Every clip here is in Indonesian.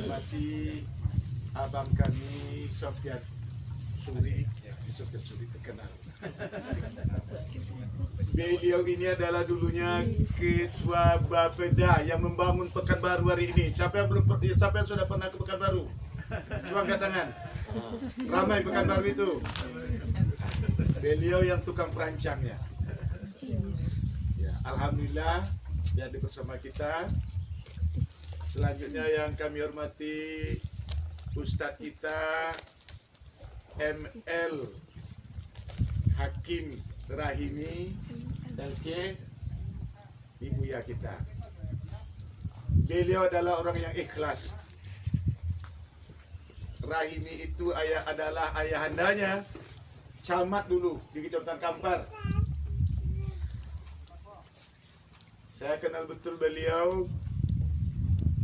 hormati abang kami Sofyan Suri, Sofyan Suri terkenal. Beliau ini adalah dulunya ketua Bapeda yang membangun Pekanbaru hari ini. Siapa yang sudah pernah ke Pekanbaru? Coba angkat tangan. Ramai Pekanbaru itu. Beliau yang tukang perancangnya. Ya, alhamdulillah dia ada bersama kita. Selanjutnya yang kami hormati Ustadz kita ML Hakim Rahimi LC, ibu ya kita. Beliau adalah orang yang ikhlas. Rahimi itu adalah ayahandanya camat dulu di Kecamatan Kampar. Saya kenal betul beliau.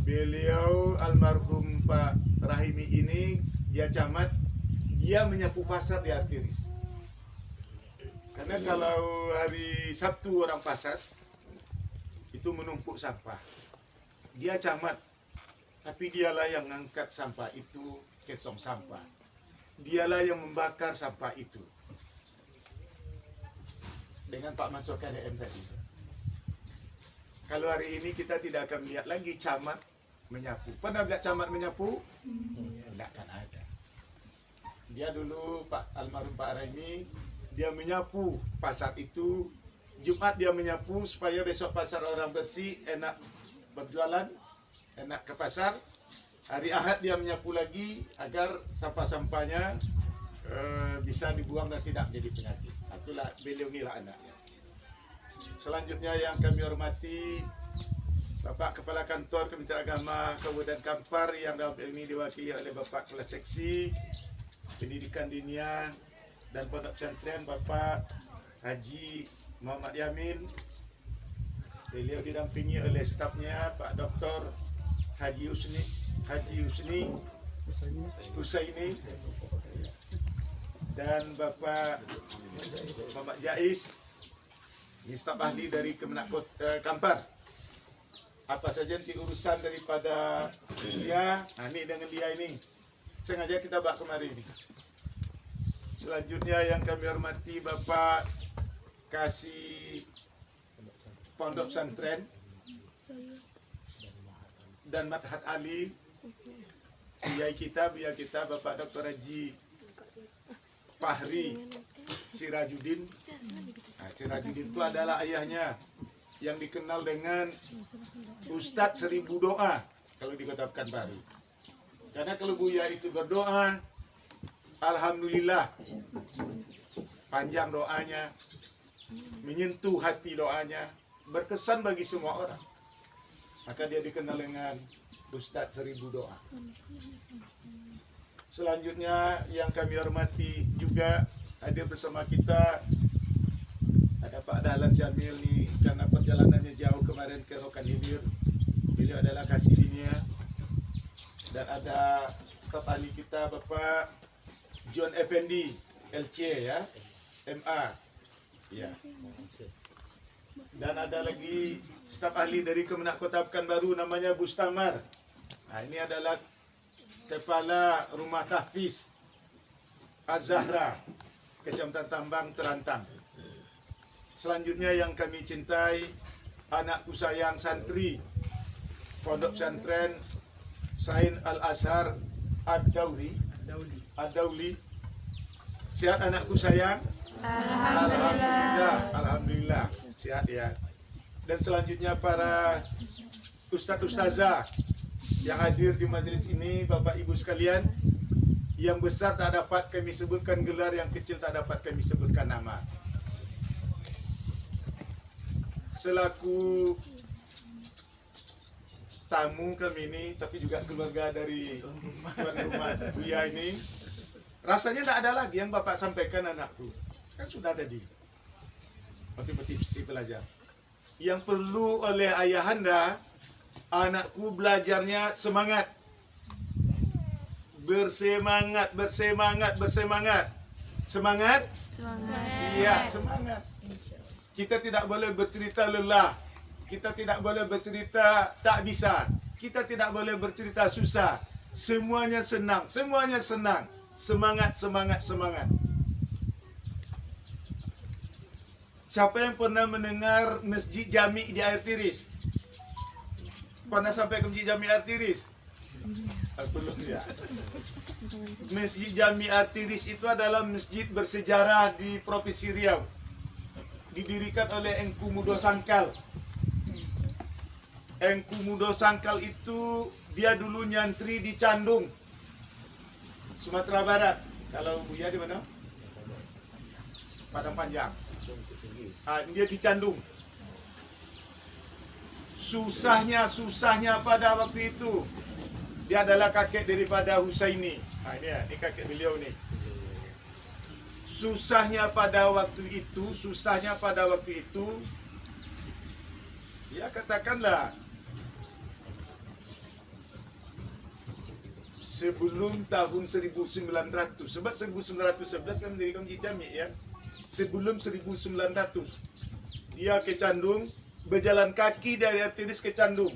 Beliau almarhum Pak Rahimi ini, dia camat, dia menyapu pasar di Artiris. Karena kalau hari Sabtu orang pasar itu menumpuk sampah. Dia camat, tapi dialah yang mengangkat sampah itu ke tong sampah. Dialah yang membakar sampah itu. Dengan Pak Mansur KDM tadi. Kalau hari ini kita tidak akan melihat lagi camat menyapu. Pernah lihat camat menyapu? Tidak akan ada. Dia dulu Pak almarhum Pak Rahimi, dia menyapu pasar itu. Jumat dia menyapu supaya besok pasar orang bersih, enak berjualan, enak ke pasar. Hari Ahad dia menyapu lagi agar sampah-sampahnya bisa dibuang dan tidak menjadi penyakit. Itulah beliau inilah anaknya. Selanjutnya yang kami hormati Bapak Kepala Kantor Kementerian Agama Kabupaten Kampar yang dalam ini diwakili oleh Bapak Kepala Seksi Pendidikan Dinia dan Pondok Pesantren Bapak Haji Muhammad Yamin. Beliau didampingi oleh stafnya Pak Dr. Haji Husni Husaini dan Bapak Muhammad Jais. Ini staf ahli dari Kemenak Kampar. Apa saja nanti urusan daripada dia, ini dengan dia ini sengaja kita bawa kemari ini. Selanjutnya yang kami hormati Bapak Kasih Pondok Pesantren dan Madhat Ali, biaya kita Bapak Dr. Haji Fahri Sirajuddin. Sirajuddin itu adalah ayahnya yang dikenal dengan Ustadz Seribu Doa kalau di Kota Pekanbaru. Karena kalau Buya itu berdoa, alhamdulillah panjang doanya, menyentuh hati doanya, berkesan bagi semua orang. Maka dia dikenal dengan Ustadz Seribu Doa. Selanjutnya yang kami hormati juga hadir bersama kita ada Pak Dahlan Jamil nih, karena perjalanannya jauh kemarin ke Rokan Hilir. Beliau adalah kasih dinia. Dan ada staf ahli kita Bapak John Effendi LC ya, MA ya. Dan ada lagi staf ahli dari Kemenak Kota Pekanbaru namanya Bustamar. Nah, ini adalah Kepala Rumah Tahfiz Az-Zahra Kecamatan Tambang Terantang. Selanjutnya yang kami cintai, anakku sayang santri Pondok Pesantren Sain Al-Azhar Ad-Dauli. Sehat anakku sayang? Alhamdulillah sehat ya. Dan selanjutnya para ustaz-ustazah yang hadir di majelis ini, Bapak Ibu sekalian, yang besar tak dapat kami sebutkan gelar, yang kecil tak dapat kami sebutkan nama. Selaku tamu kami ini, tapi juga keluarga dari tuan rumah Buya ini, rasanya tidak ada lagi yang Bapak sampaikan anakku. Kan sudah tadi. Motivasi pelajar. Yang perlu oleh ayahanda, anakku belajarnya semangat. Bersemangat. Semangat? Iya, semangat. Kita tidak boleh bercerita lelah. Kita tidak boleh bercerita tak bisa. Kita tidak boleh bercerita susah. Semuanya senang, semuanya senang. Semangat, semangat, semangat. Siapa yang pernah mendengar Masjid Jami di Air Tiris? Pernah sampai ke Masjid Jami Air Tiris? Belum ya. Masjid Jami Air Tiris itu adalah masjid bersejarah di Provinsi Riau. Didirikan oleh Engku Mudo Sangkal. Engku Mudo Sangkal itu dia dulu nyantri di Candung, Sumatera Barat. Kalau Buya di mana? Padang Panjang. Dia di Candung. Susahnya pada waktu itu. Dia adalah kakek daripada Husaini. Ini kakek beliau nih. Susahnya pada waktu itu, ya katakanlah sebelum tahun 1900, sebab 1911 kan mendirikan Masjid Jami ya. Sebelum 1900 dia ke Candung, berjalan kaki dari Air Tiris ke Candung.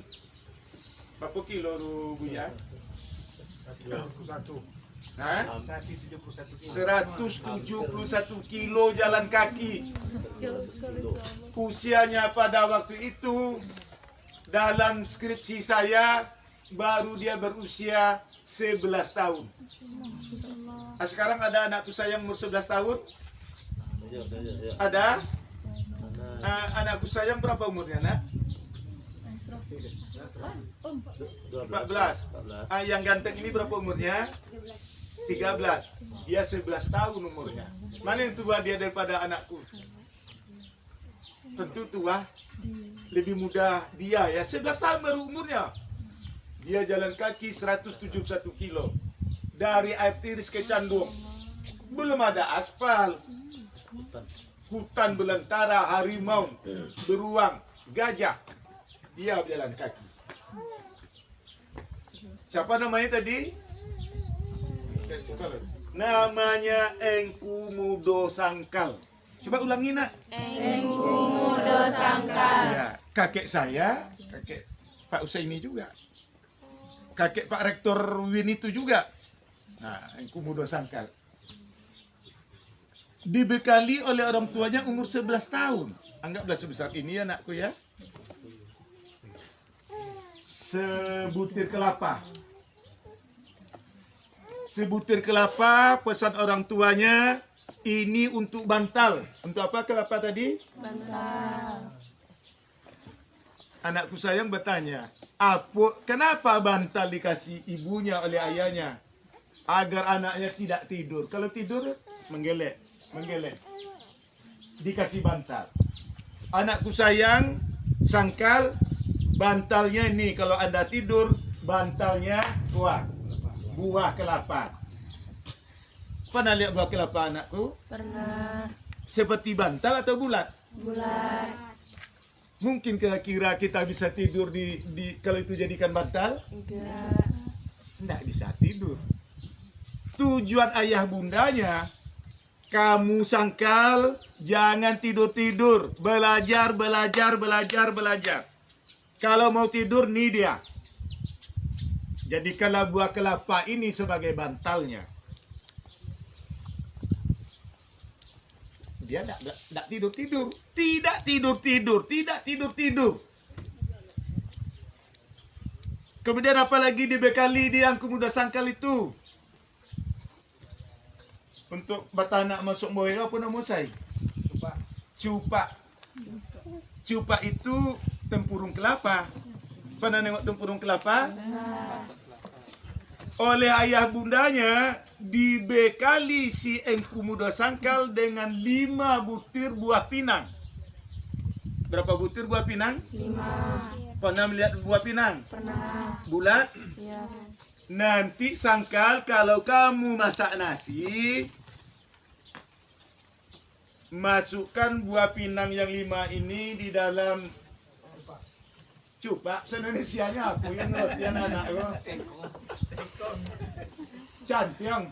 Berapa kilo Buya? 171 kilo jalan kaki. Usianya pada waktu itu, dalam skripsi saya, baru dia berusia 11 tahun. Sekarang ada anakku saya umur 11 tahun? Ada? Anakku sayang berapa umurnya, nak? 14. Yang ganteng ini berapa umurnya? 13. Dia 11 tahun umurnya. Mana yang tua dia daripada anakku? Tentu tua. Lebih muda dia ya. 11 tahun baru umurnya. Dia jalan kaki 171 kilo. Dari Air Tiris ke Candung. Belum ada aspal. Hutan belantara, harimau, beruang, gajah. Dia berjalan kaki. Siapa namanya tadi? Namanya Engku Mudo Sangkal. Coba ulangi, nak. Engku Mudo Sangkal. Ya, kakek saya, kakek Pak Usaini juga. Kakek Pak Rektor Win itu juga. Nah, Engku Mudo Sangkal. Dibekali oleh orang tuanya umur 11 tahun. Anggaplah sebesar ini ya, anakku ya. Sebutir kelapa. Sebutir kelapa, pesan orang tuanya, ini untuk bantal. Untuk apa kelapa tadi? Bantal. Anakku sayang bertanya, kenapa bantal dikasih ibunya oleh ayahnya? Agar anaknya tidak tidur. Kalau tidur, menggelek. Dikasih bantal. Anakku sayang, Sangkal, bantalnya ini kalau Anda tidur, bantalnya buah kelapa. Pernah lihat buah kelapa, anakku? Pernah. Seperti bantal atau bulat? Bulat. Mungkin kira-kira kita bisa tidur di kalau itu jadikan bantal? Enggak. Tidak bisa tidur. Tujuan ayah bundanya, kamu Sangkal jangan tidur-tidur, belajar. Kalau mau tidur, nih dia. Jadikanlah buah kelapa ini sebagai bantalnya. Dia tidak tidur-tidur. Kemudian apalagi dibekali dia Engku Mudo Sangkal itu. Untuk batanak masuk boy, apa nama saya? Cupak itu tempurung kelapa. Pernah nengok tempurung kelapa? Oleh ayah bundanya dibekali si Engku Mudo Sangkal dengan 5 butir buah pinang. Berapa butir buah pinang? 5. Pernah melihat buah pinang? Pernah. Bulat? Iya. Nanti Sangkal kalau kamu masak nasi, masukkan buah pinang yang 5 ini di dalam cupak. Indonesianya aku yang ngerti anak cantiang.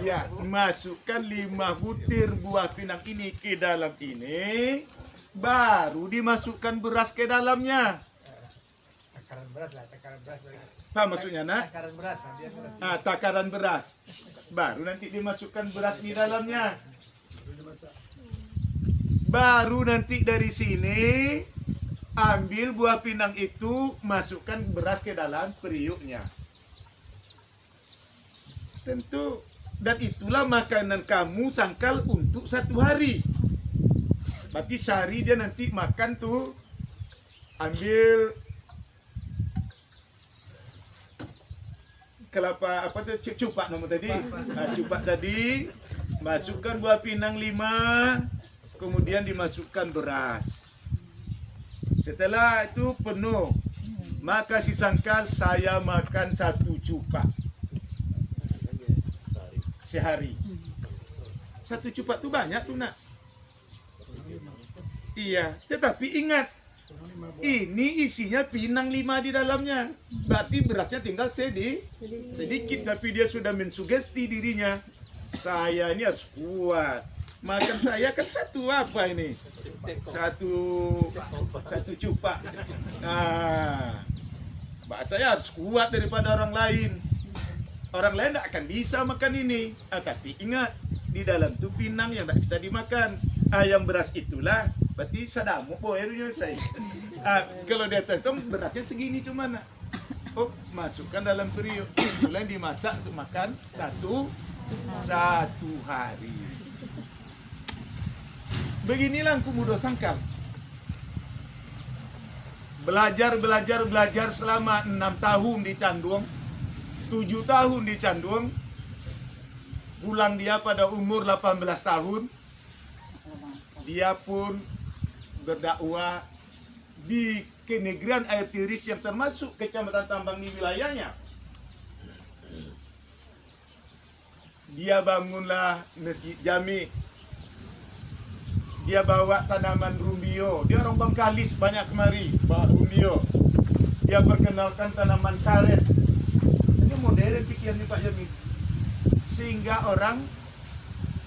Ya, masukkan 5 butir buah pinang ini ke dalam ini, baru dimasukkan beras ke dalamnya. takaran beras lah, takaran beras. Apa maksudnya nak? Takaran beras, dia beras. Takaran beras. Baru nanti dimasukkan beras di dalamnya. Baru nanti dari sini ambil buah pinang itu, masukkan beras ke dalam periuknya. Tentu, dan itulah makanan kamu sangkal untuk 1 hari. Berarti sehari dia nanti makan tuh, ambil kelapa apa tuh cupak nama tadi, cupak tadi, masukkan buah pinang 5, kemudian dimasukkan beras. Setelah itu penuh, maka si sangkal saya makan 1 cupak sehari. 1 cupak tuh banyak tuh nak. Iya, tetapi ingat, ini isinya pinang 5 di dalamnya. Berarti berasnya tinggal sedikit, tapi dia sudah mensugesti dirinya. Saya ini harus kuat. Makan saya kan 1 apa ini? 1 cupak. Nah, saya harus kuat daripada orang lain. Orang lain tidak akan bisa makan ini. Tapi ingat, di dalam itu pinang yang tidak bisa dimakan. Yang beras itulah, berarti sadamuk boynya saya. Kalau dia tentu berasnya segini cuma nak. Oh, masukkan dalam periuk. Itulah yang dimasak untuk makan satu hari. Beginilah Kumudo Sangkal. Belajar selama 6 tahun di Candung, 7 tahun di Candung, pulang dia pada umur 18 tahun, dia pun berdakwah di kenegrian air tiris yang termasuk kecamatan Tambang di wilayahnya. Dia bangunlah masjid jami. Dia bawa tanaman rumbio. Dia orang Bangkalis banyak kemari bawa rumbio. Dia perkenalkan tanaman karet. Ini modern pikirannya Pak Jamil. Sehingga orang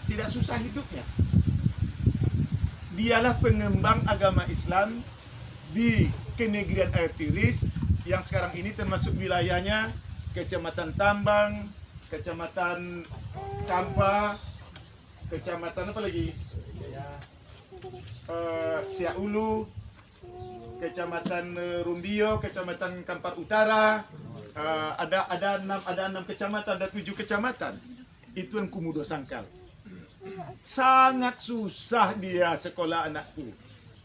tidak susah hidupnya. Dialah pengembang agama Islam di kenegrian air tiris yang sekarang ini termasuk wilayahnya Kecamatan Tambang, Kecamatan Kampa, Kecamatan apa lagi? Siaulu, Kecamatan Rumbio, Kecamatan Kampar Utara. Ada 6 kecamatan, ada 7 kecamatan. Itu yang Kumudo Sangkal. Sangat susah dia sekolah anakku,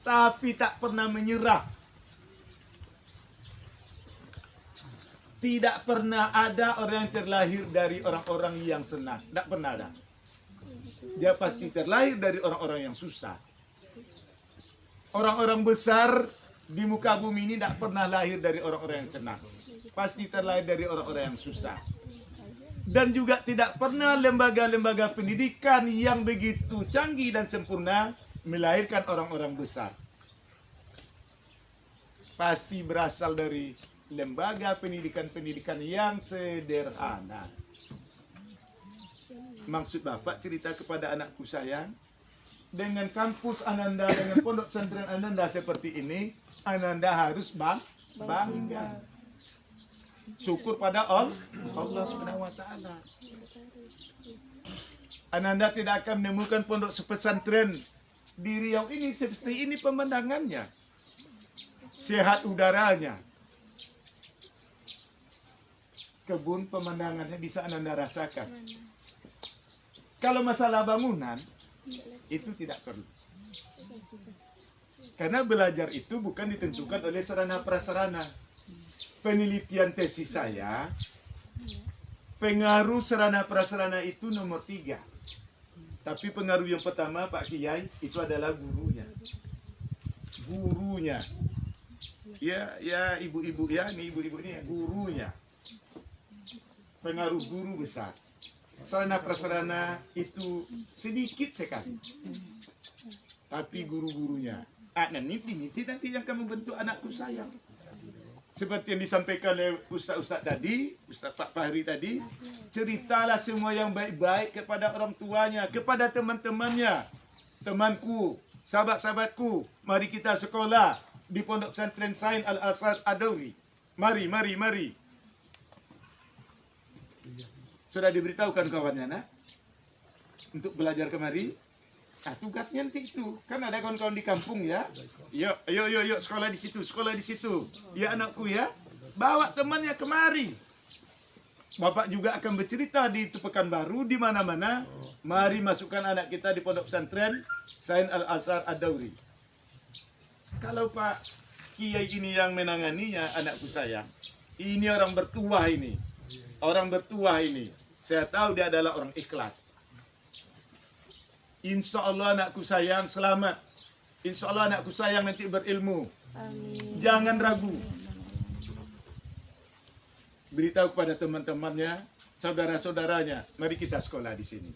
tapi tak pernah menyerah. Tidak pernah ada orang yang terlahir dari orang-orang yang senang. Tak pernah ada. Dia pasti terlahir dari orang-orang yang susah. Orang-orang besar di muka bumi ini tak pernah lahir dari orang-orang yang senang. Pasti terlahir dari orang-orang yang susah. Dan juga tidak pernah lembaga-lembaga pendidikan yang begitu canggih dan sempurna melahirkan orang-orang besar. Pasti berasal dari lembaga pendidikan-pendidikan yang sederhana. Maksud Bapak cerita kepada anakku sayang, dengan kampus Ananda, dengan pondok pesantren Ananda seperti ini, Ananda harus bangga. Syukur pada Allah Subhanahu wa taala. Ananda tidak akan menemukan pondok pesantren di Riau ini seperti ini pemandangannya. Sehat udaranya. Kebun pemandangannya bisa Ananda rasakan. Kalau masalah bangunan itu tidak perlu. Karena belajar itu bukan ditentukan oleh sarana prasarana. Penelitian tesis saya, pengaruh sarana prasarana itu nomor 3. Tapi pengaruh yang pertama Pak Kiai itu adalah gurunya. Gurunya. Ya ibu-ibu ya, ini ibu-ibu ini ya, gurunya. Pengaruh guru besar. Sarana prasarana itu sedikit sekali. Tapi guru-gurunya. Nanti yang akan membentuk anakku sayang. Seperti yang disampaikan oleh Ustaz tadi, Ustaz Pak Fahri tadi, ceritalah semua yang baik-baik kepada orang tuanya, kepada teman-temannya. Temanku, sahabat-sahabatku, mari kita sekolah di Pondok Pesantren Sain Al-Asad Adauri. Mari. Sudah diberitahukan kawannya, nak? Untuk belajar kemari. Nah, tugasnya nanti itu. Kan ada kawan-kawan di kampung ya. Yuk, sekolah di situ. Ya anakku ya. Bawa temannya kemari. Bapak juga akan bercerita di Pekanbaru, di mana-mana. Mari masukkan anak kita di pondok pesantren Sain Al-Azhar Ad-Dauri. Kalau Pak Kiai ini yang menanganinya, anakku sayang, ini orang bertuah ini. Saya tahu dia adalah orang ikhlas. Insya Allah anakku sayang selamat. Insya Allah anakku sayang nanti berilmu. Amin. Jangan ragu. Beritahu kepada teman-temannya, saudara-saudaranya, mari kita sekolah di sini.